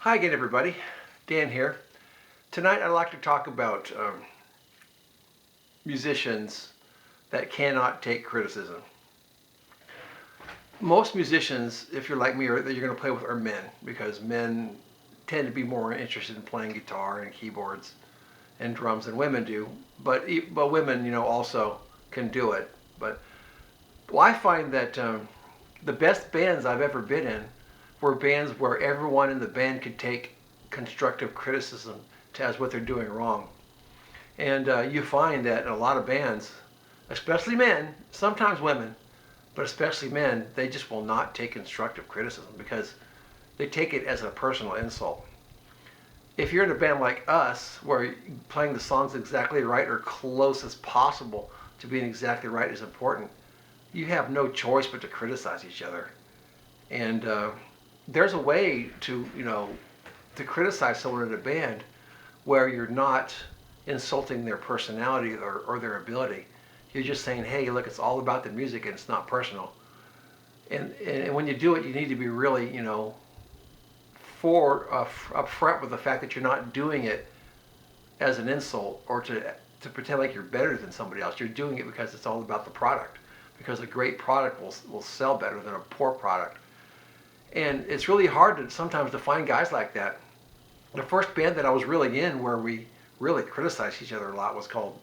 Hi again, everybody. Dan here. Tonight I'd like to talk about musicians that cannot take criticism. Most musicians, if you're like me, or that you're going to play with are men, because men tend to be more interested in playing guitar and keyboards and drums than women do. But women, also can do it. But well, I find that the best bands I've ever been in were bands where everyone in the band could take constructive criticism as what they're doing wrong. And you find that in a lot of bands, especially men, sometimes women, but especially men, they just will not take constructive criticism because they take it as a personal insult. If you're in a band like us, where playing the songs exactly right or close as possible to being exactly right is important, you have no choice but to criticize each other. And there's a way to criticize someone in a band where you're not insulting their personality or their ability. You're just saying, hey, look, it's all about the music and it's not personal. And when you do it, you need to be really, up front with the fact that you're not doing it as an insult or to pretend like you're better than somebody else. You're doing it because it's all about the product. Because a great product will sell better than a poor product. And it's really hard sometimes to find guys like that. The first band that I was really in where we really criticized each other a lot was called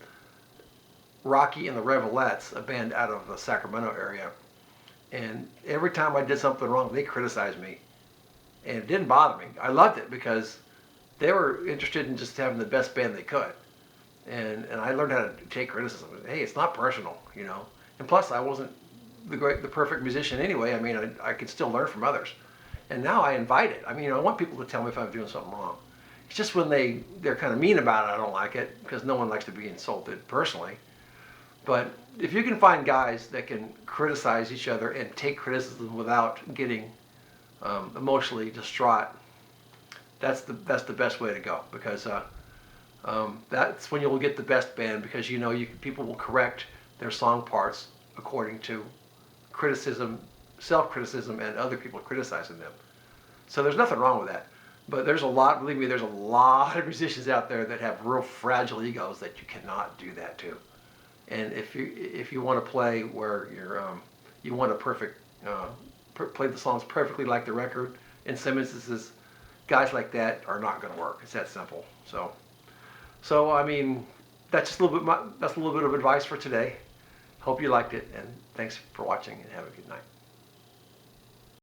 Rocky and the Revelettes, a band out of the Sacramento area. And every time I did something wrong, they criticized me. And it didn't bother me. I loved it because they were interested in just having the best band they could. And I learned how to take criticism. Hey, it's not personal, And plus, I wasn't the perfect musician anyway. I mean, I could still learn from others. And now I invite it. I mean, I want people to tell me if I'm doing something wrong. It's just when they're kind of mean about it, I don't like it, because no one likes to be insulted personally. But if you can find guys that can criticize each other and take criticism without getting emotionally distraught, that's the best way to go, because that's when you'll get the best band, because people will correct their song parts according to criticism, self-criticism, and other people criticizing them. So there's nothing wrong with that. But believe me, there's a lot of musicians out there that have real fragile egos that you cannot do that to. And if you want to play where you want to play the songs perfectly like the record, in some instances, guys like that are not going to work. It's that simple. So I mean, that's a little bit of advice for today. Hope you liked it, and thanks for watching, and have a good night.